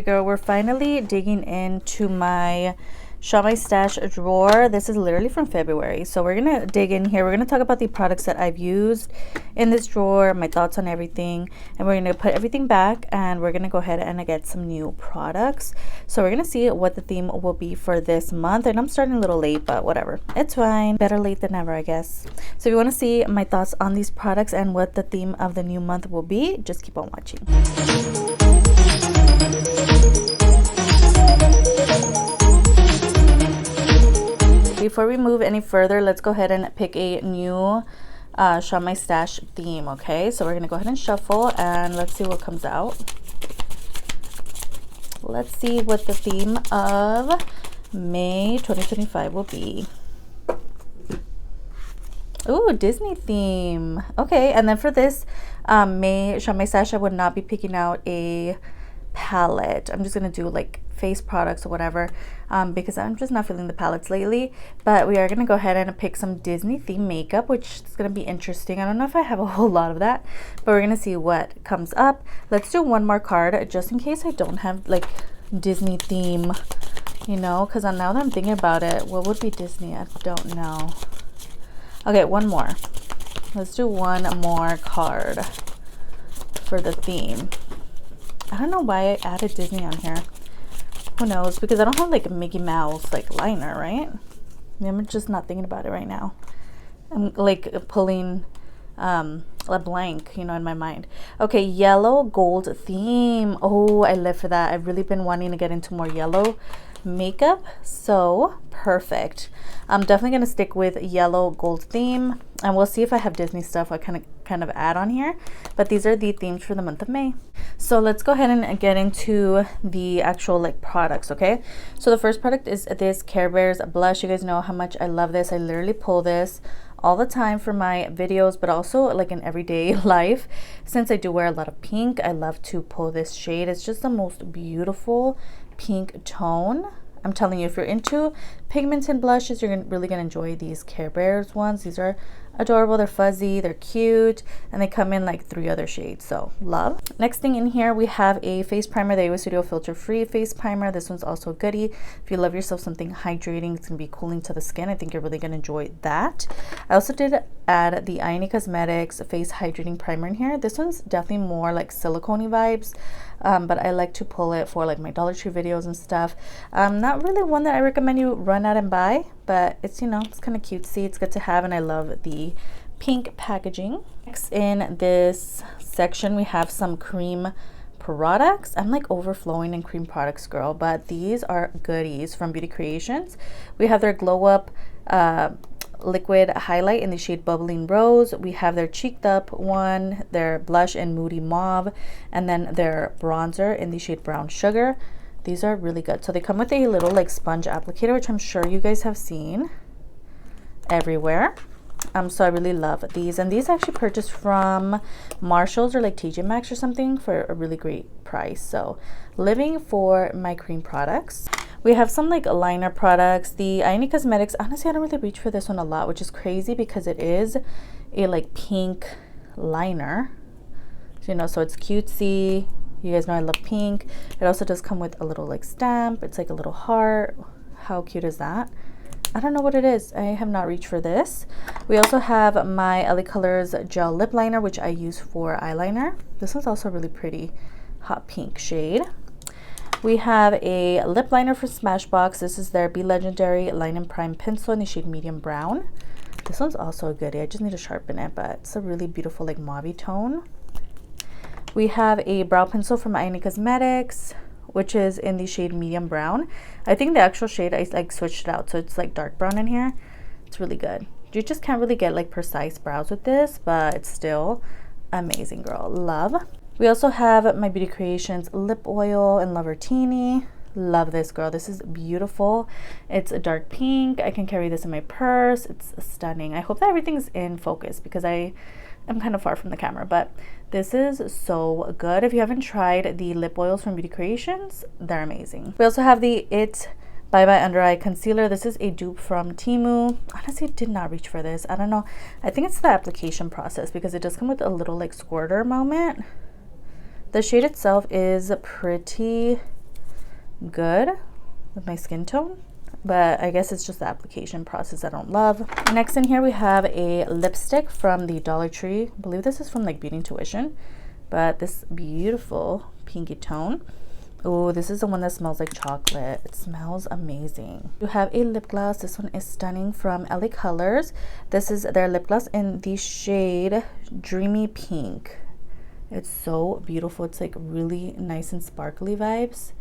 Girl, we're finally digging into my Shop My Stash drawer. This is literally from February, so we're gonna dig in here. We're gonna talk about the products that I've used in this drawer, my thoughts on everything, and we're gonna put everything back, and we're gonna go ahead and get some new products. So we're gonna see what the theme will be for this month, and I'm starting a little late, but whatever, it's fine. Better late than never, I guess. So if you want to see my thoughts on these products and what the theme of the new month will be, just keep on watching. Before we move any further, let's go ahead and pick a new Shop My Stash theme, okay? So we're gonna go ahead and shuffle and let's see what comes out. Let's see what the theme of May 2025 will be. Ooh, Disney theme. Okay, and then for this May Shop My Stash, I would not be picking out a palette. I'm just gonna do like face products or whatever, because I'm just not feeling the palettes lately. But we are gonna go ahead and pick some Disney theme makeup, which is gonna be interesting. I don't know if I have a whole lot of that, but we're gonna see what comes up. Let's do one more card just in case I don't have like Disney theme, you know, because now that I'm thinking about it, what would be Disney? I don't know. Okay, one more. Let's do one more card for the theme. I don't know why I added Disney on here. Who knows? Because I don't have like a Mickey Mouse like liner, right? I'm just not thinking about it right now. I'm like pulling a blank, you know, in my mind. Okay, yellow gold theme. Oh, I live for that. I've really been wanting to get into more yellow makeup, so perfect. I'm definitely gonna stick with yellow gold theme, and we'll see if I have Disney stuff I kind of add on here, but these are the themes for the month of May. So let's go ahead and get into the actual like products. Okay, so the first product is this Care Bears blush. You guys know how much I love this. I literally pull this all the time for my videos, but also like in everyday life. Since I do wear a lot of pink, I love to pull this shade. It's just the most beautiful pink tone. I'm telling you, if you're into pigments and blushes, you're really gonna enjoy these Care Bears ones. These are adorable. They're fuzzy, they're cute, and they come in like 3 other shades, so love. Next thing in here, we have a face primer, the UV Studio filter free face primer. This one's also a goodie. If you love yourself something hydrating, it's gonna be cooling to the skin. I think you're really gonna enjoy that. I also did add the Italia Cosmetics face hydrating primer in here. This one's definitely more like silicone-y vibes, but I like to pull it for like my Dollar Tree videos and stuff. Not really one that I recommend you run out and buy, but it's, you know, it's kind of cutesy. It's good to have, and I love the pink packaging. Next in this section, we have some cream products. I'm like overflowing in cream products, girl, but these are goodies from Beauty Creations. We have their Glow Up liquid highlight in the shade Bubbling Rose. We have their cheeked up one, their blush in Moody Mauve, and then their bronzer in the shade Brown Sugar. These are really good. So they come with a little like sponge applicator, which I'm sure you guys have seen everywhere. So I really love these, and these I actually purchased from Marshalls or like TJ Maxx or something for a really great price. So living for my cream products. We have some like liner products. The Italia Cosmetics, honestly I don't really reach for this one a lot, which is crazy because it is a like pink liner, you know, so it's cutesy. You guys know I love pink. It also does come with a little like stamp. It's like a little heart. How cute is that? I don't know what it is. I have not reached for this. We also have my LA Colors gel lip liner, which I use for eyeliner. This one's also really pretty hot pink shade. We have a lip liner for Smashbox. This is their Be Legendary Line and Prime pencil in the shade medium brown. This one's also a goodie. I just need to sharpen it, but it's a really beautiful like mauve tone. We have a brow pencil from Italia Cosmetics, which is in the shade medium brown. I think the actual shade I like switched it out, so it's like dark brown in here. It's really good. You just can't really get like precise brows with this, but it's still amazing, girl. Love. We also have my Beauty Creations lip oil in Lovertini. Love this, girl. This is beautiful. It's a dark pink. I can carry this in my purse. It's stunning. I hope that everything's in focus because I'm kind of far from the camera, but this is so good. If you haven't tried the lip oils from Beauty Creations, they're amazing. We also have the It Bye Bye Under Eye Concealer. This is a dupe from Temu. Honestly, did not reach for this. I don't know. I think it's the application process because it does come with a little like squirter moment. The shade itself is pretty good with my skin tone, but I guess it's just the application process I don't love. Next in here we have a lipstick from the Dollar Tree. I believe this is from like Beauty Intuition, but this beautiful pinky tone. Oh, this is the one that smells like chocolate. It smells amazing. You have a lip gloss. This one is stunning from LA Colors. This is their lip gloss in the shade Dreamy Pink. It's so beautiful. It's like really nice and sparkly vibes.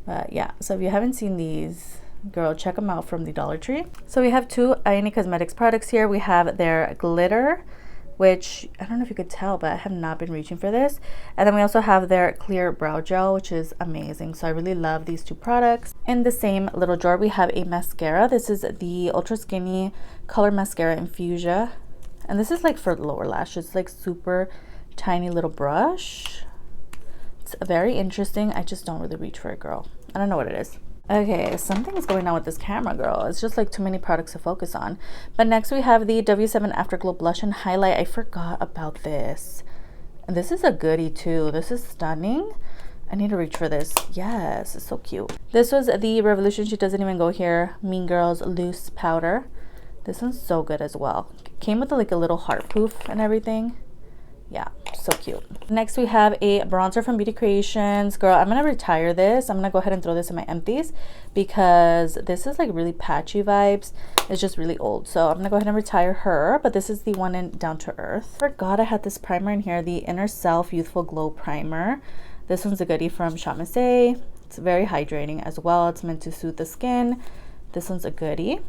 But yeah, so if you haven't seen these, girl, check them out from the Dollar Tree. So we have two INE Cosmetics products here. We have their glitter, which I don't know if you could tell, but I have not been reaching for this. And then we also have their clear brow gel, which is amazing. So I really love these two products. In the same little drawer, we have a mascara. This is the Ultra Skinny Color Mascara in Fuchsia. And this is like for lower lashes, like super tiny little brush. It's very interesting. I just don't really reach for it, girl. I don't know what it is. Okay, something is going on with this camera, girl. It's just like too many products to focus on. But next we have the W7 Afterglow Blush and Highlight. I forgot about this. And this is a goodie too. This is stunning. I need to reach for this. Yes, it's so cute. This was the Revolution She Doesn't Even Go Here Mean Girls Loose Powder. This one's so good as well. Came with like a little heart poof and everything. Yeah, so cute. Next we have a bronzer from Beauty Creations. Girl, I'm gonna retire this. I'm gonna go ahead and throw this in my empties because this is like really patchy vibes. It's just really old, so I'm gonna go ahead and retire her. But this is the one in Down to Earth. Forgot I had this primer in here, the Inner Self Youthful Glow Primer. This one's a goodie from Shop Miss A. It's very hydrating as well. It's meant to soothe the skin. This one's a goodie.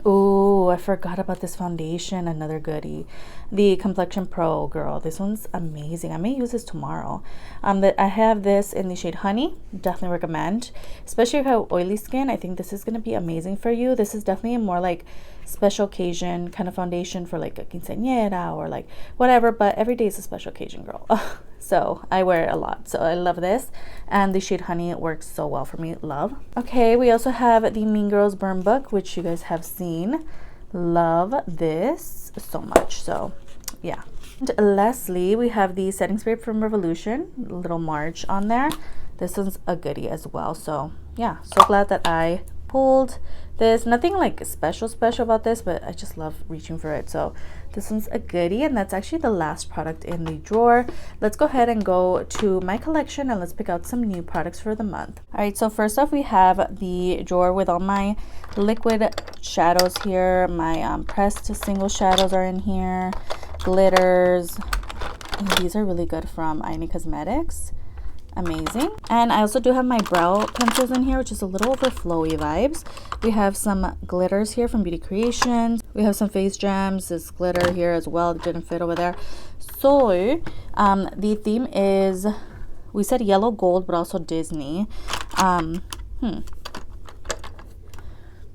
Oh, I forgot about this foundation. Another goodie, the Complexion Pro. Girl, this one's amazing. I may use this tomorrow. I have this in the shade Honey. Definitely recommend, especially if you have oily skin. I think this is going to be amazing for you. This is definitely a more like special occasion kind of foundation for like a quinceañera or like whatever, but every day is a special occasion, girl. So I wear it a lot, so I love this. And the shade Honey works so well for me. Love. Okay, we also have the Mean Girls Burn Book, which you guys have seen. Love this so much. So yeah. And lastly, we have the setting spray from Revolution, little March on there. This one's a goodie as well. So yeah, so glad that I pulled this. Nothing like special about this, but I just love reaching for it. So this one's a goodie, and that's actually the last product in the drawer. Let's go ahead and go to my collection and let's pick out some new products for the month. All right, so first off we have the drawer with all my liquid shadows here. My pressed single shadows are in here, glitters, and these are really good from INE Cosmetics. Amazing. And I also do have my brow pencils in here, which is a little overflowy vibes. We have some glitters here from Beauty Creations. We have some face gems, this glitter here as well. It didn't fit over there. So the theme is, we said yellow gold, but also Disney.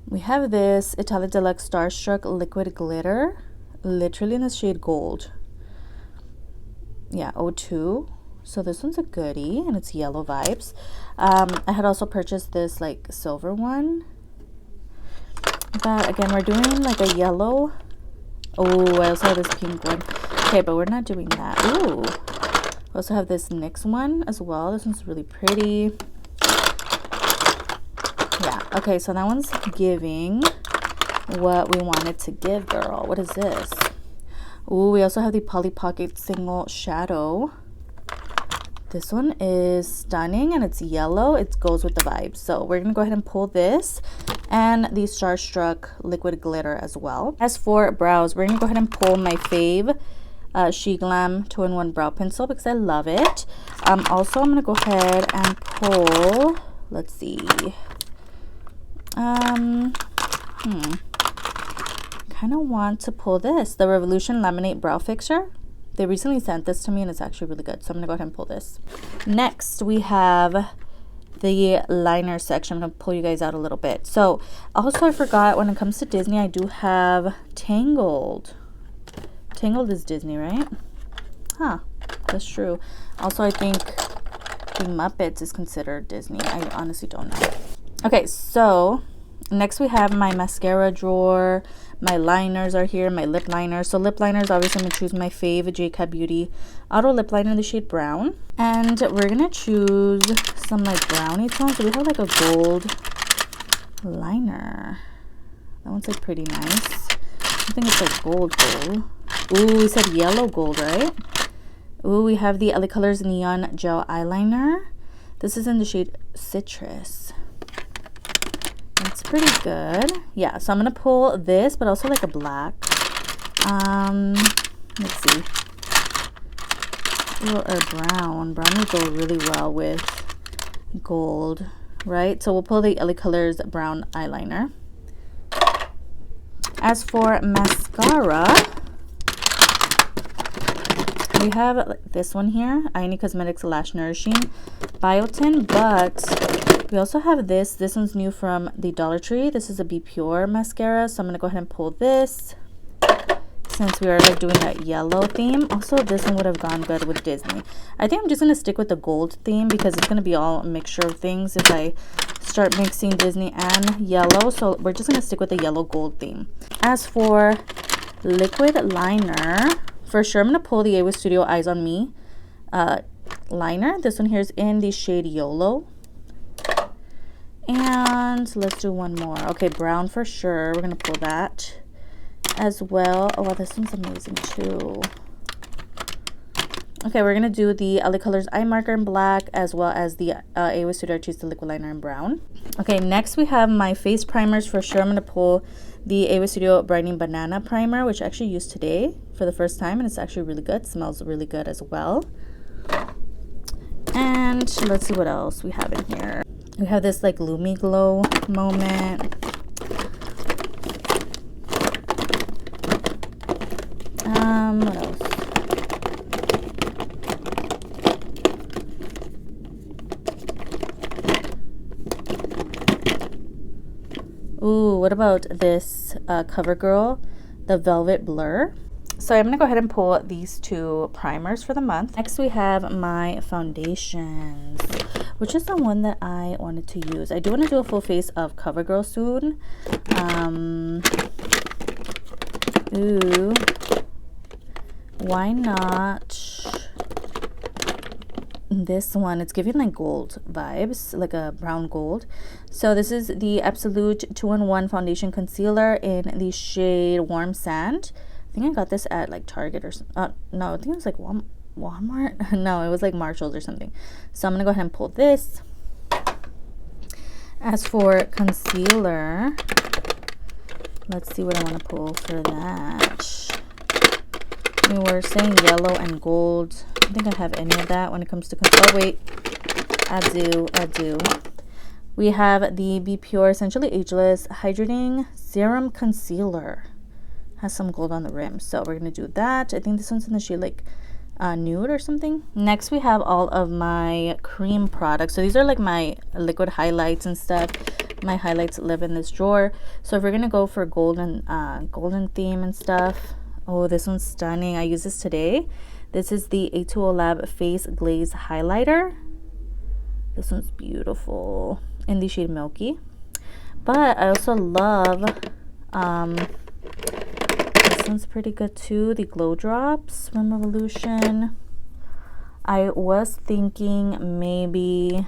We have this Italia Deluxe Starstruck liquid glitter, literally in the shade gold. Yeah, 02. So this one's a goodie, and it's yellow vibes. I had also purchased this like silver one, but again we're doing like a yellow. Oh, I also have this pink one. Okay, but we're not doing that. Ooh, we also have this NYX one as well. This one's really pretty. Yeah, okay, so that one's giving what we wanted to give, girl. What is this? Ooh, we also have the Polly Pocket Single Shadow. This one is stunning, and it's yellow. It goes with the vibe. So we're gonna go ahead and pull this and the Starstruck liquid glitter as well. As for brows, we're gonna go ahead and pull my fave SHEGLAM 2-in-1 brow pencil because I love it. Also, I'm gonna go ahead and pull, let's see, kind of want to pull this, the Revolution Laminate Brow Fixer. They recently sent this to me and it's actually really good, so I'm gonna go ahead and pull this. Next we have the liner section. I'm gonna pull you guys out a little bit. So also I forgot, when it comes to Disney, I do have Tangled. Tangled is Disney, right? Huh, that's true. Also I think the Muppets is considered Disney. I honestly don't know. Okay, so Next we have my mascara drawer. My liners are here, my lip liners. So lip liners, obviously I'm gonna choose my fave J Cat Beauty Auto Lip Liner in the shade brown. And we're gonna choose some like brownie tones. So we have like a gold liner. That one's like pretty nice. I think it's like gold. Ooh, we said yellow gold, right? Ooh, we have the LA Colors Neon Gel Eyeliner. This is in the shade Citrus. It's pretty good. Yeah, so I'm gonna pull this, but also like a black. Let's see. Or brown. Brown would go really well with gold, right? So we'll pull the LA Colors brown eyeliner. As for mascara, we have this one here, Iony Cosmetics Lash Nourishing Biotin, but we also have this. This one's new from the Dollar Tree. This is a Be Pure mascara, so I'm gonna go ahead and pull this since we are like doing that yellow theme. Also, this one would have gone good with Disney. I think I'm just gonna stick with the gold theme because it's gonna be all a mixture of things if I start mixing Disney and yellow. So we're just gonna stick with the yellow gold theme. As for liquid liner, for sure I'm gonna pull the Awa Studio Eyes on Me liner. This one here is in the shade YOLO. And let's do one more. Okay, brown for sure. We're gonna pull that as well. Oh wow, this one's amazing too. Okay, we're gonna do the LA Colors eye marker in black as well as the Awa Studio Artista liquid liner in brown. Okay, next we have my face primers. For sure I'm gonna pull the Awa Studio Brightening Banana Primer, which I actually used today for the first time, and it's actually really good. It smells really good as well. And let's see what else we have in here. We have this like Lumi Glow moment. What else? Ooh, what about this Covergirl, the Velvet Blur? So I'm gonna go ahead and pull these two primers for the month. Next we have my foundations, which is the one that I wanted to use. I do want to do a full face of Covergirl soon. Ooh, why not this one? It's giving like gold vibes, like a brown gold. So this is the Absolute 2-in-1 Foundation Concealer in the shade Warm Sand. I think I got this at like Target or no, I think it was like Walmart. No, it was like Marshalls or something. So I'm gonna go ahead and pull this. As for concealer, let's see what I want to pull for that. We were saying yellow and gold. I don't think I have any of that when it comes to concealer. Oh wait, I do. We have the Be Pure Essentially Ageless Hydrating Serum Concealer. Has some gold on the rim, so we're gonna do that. I think this one's in the shade like nude or something. Next we have all of my cream products. So these are like my liquid highlights and stuff. My highlights live in this drawer. So if we're gonna go for golden theme and stuff, oh, this one's stunning. I use this today. This is the A2O Lab Face Glaze Highlighter. This one's beautiful in the shade Milky. But I also love this one's pretty good too, the Glow Drops from Revolution. I was thinking maybe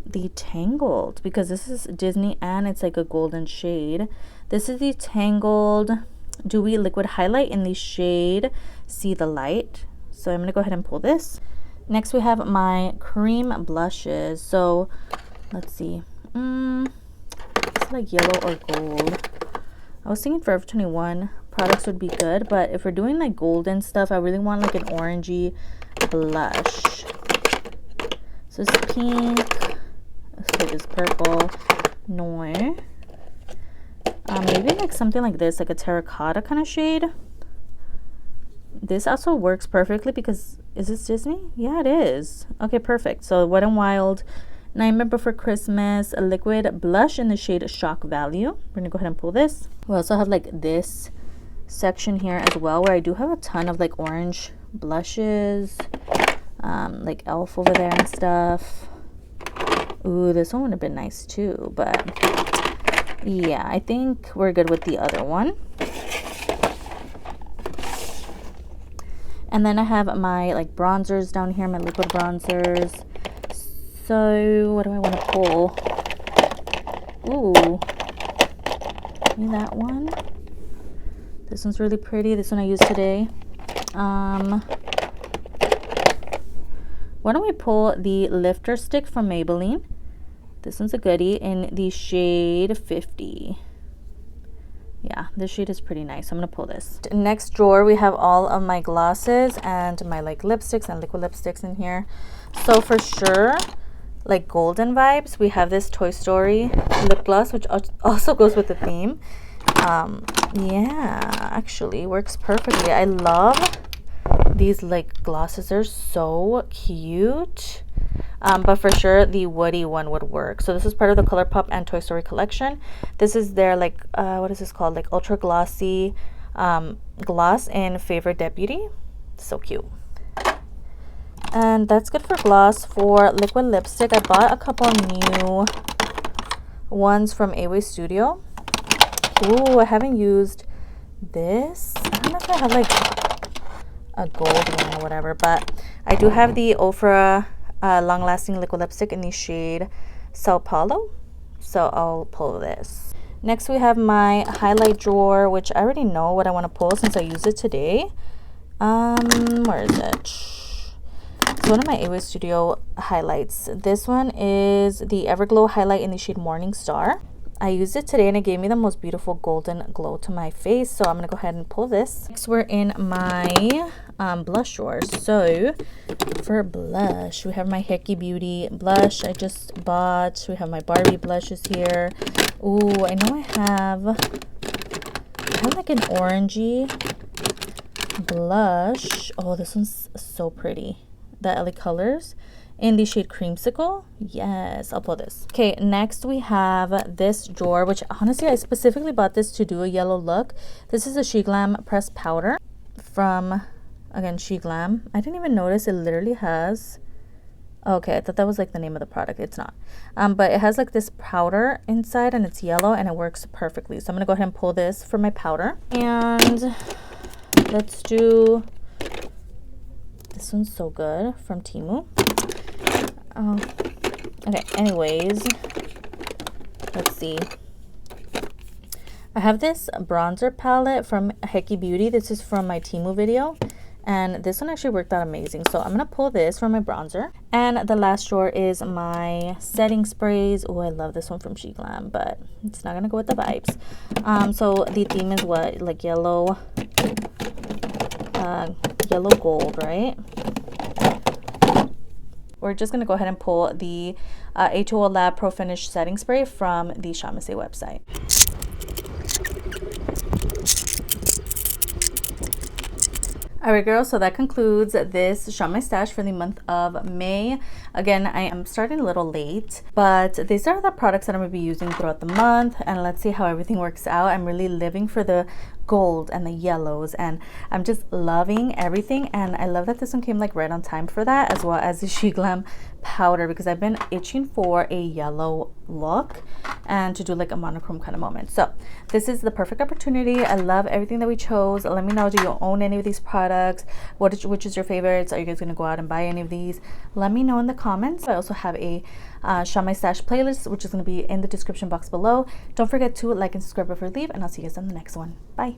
the Tangled, because this is Disney and it's like a golden shade. This is the Tangled Dewy Liquid Highlight in the shade See the Light. So I'm gonna go ahead and pull this. Next we have my cream blushes. So let's see, it's like yellow or gold. I was thinking Forever 21 products would be good, but if we're doing like golden stuff, I really want like an orangey blush. So it's pink. Okay, this purple. Noir. Maybe like something like this, like a terracotta kind of shade. This also works perfectly because, is this Disney? Yeah, it is. Okay, perfect. So Wet n Wild Nightmare Before Christmas, a liquid blush in the shade Shock Value. We're gonna go ahead and pull this. We also have like this section here as well, where I do have a ton of like orange blushes, like Elf over there and stuff. Ooh, this one would have been nice too, but yeah, I think we're good with the other one. And then I have my like bronzers down here, my liquid bronzers. So what do I want to pull? Ooh, maybe that one. This one's really pretty. This one I used today. Why don't we pull the lifter stick from Maybelline? This one's a goodie in the shade 50. Yeah, this shade is pretty nice. So I'm gonna pull this. Next drawer, we have all of my glosses and my like lipsticks and liquid lipsticks in here. So for sure, like golden vibes, we have this Toy Story lip gloss, which also goes with the theme. Yeah, actually works perfectly. I love these like glosses. They're so cute. But for sure the woody one would work. So this is part of the ColourPop and Toy Story collection. This is their like what is this called, like ultra glossy gloss in Favorite Deputy. So cute. And that's good for gloss. For liquid lipstick, I bought a couple new ones from Away Studio. Ooh, I haven't used this. I don't know if I have like a gold one or whatever, but I do have the Ofra long-lasting liquid lipstick in the shade Sao Paulo, so I'll pull this. Next we have my highlight drawer, which I already know what I want to pull since I used it today. Where is it? It's one of my Away Studio highlights. This one is the Everglow highlight in the shade Morning Star. I used it today and it gave me the most beautiful golden glow to my face, so I'm gonna go ahead and pull this. Next we're in my blush drawer. So for blush, we have my Hickey Beauty blush I just bought. We have my Barbie blushes here. Ooh, I know I have like an orangey blush. Oh, this one's so pretty. The LA Colors in the shade Creamsicle. Yes, I'll pull this. Okay, next we have this drawer, which honestly I specifically bought this to do a yellow look. This is a SHEGLAM pressed powder from, again, SHEGLAM. I didn't even notice it literally has, okay, I thought that was like the name of the product. It's not. But it has like this powder inside and it's yellow and it works perfectly. So I'm gonna go ahead and pull this for my powder. And let's do, this one's so good, from Temu. Oh, okay, anyways, let's see. I have this bronzer palette from Hickey Beauty. This is from my Temu video, and this one actually worked out amazing. So I'm gonna pull this for my bronzer. And the last drawer is my setting sprays. Oh, I love this one from SHEGLAM, but it's not gonna go with the vibes. So the theme is what, like yellow gold, right? We're just going to go ahead and pull the A2O Lab Pro Finish Setting Spray from the Shamase website. Alright girls, so that concludes this Shamase stash for the month of May. Again, I am starting a little late, but these are the products that I'm going to be using throughout the month, and let's see how everything works out. I'm really living for the gold and the yellows, and I'm just loving everything, and I love that this one came like right on time for that, as well as the SHEGLAM powder, because I've been itching for a yellow look and to do like a monochrome kind of moment. So this is the perfect opportunity. I love everything that we chose. Let me know, do you own any of these products? Which is your favorites? Are you guys gonna go out and buy any of these? Let me know in the comments. I also have a Shamase stash playlist, which is going to be in the description box below. Don't forget to like and subscribe before you leave, and I'll see you guys on the next one. Bye.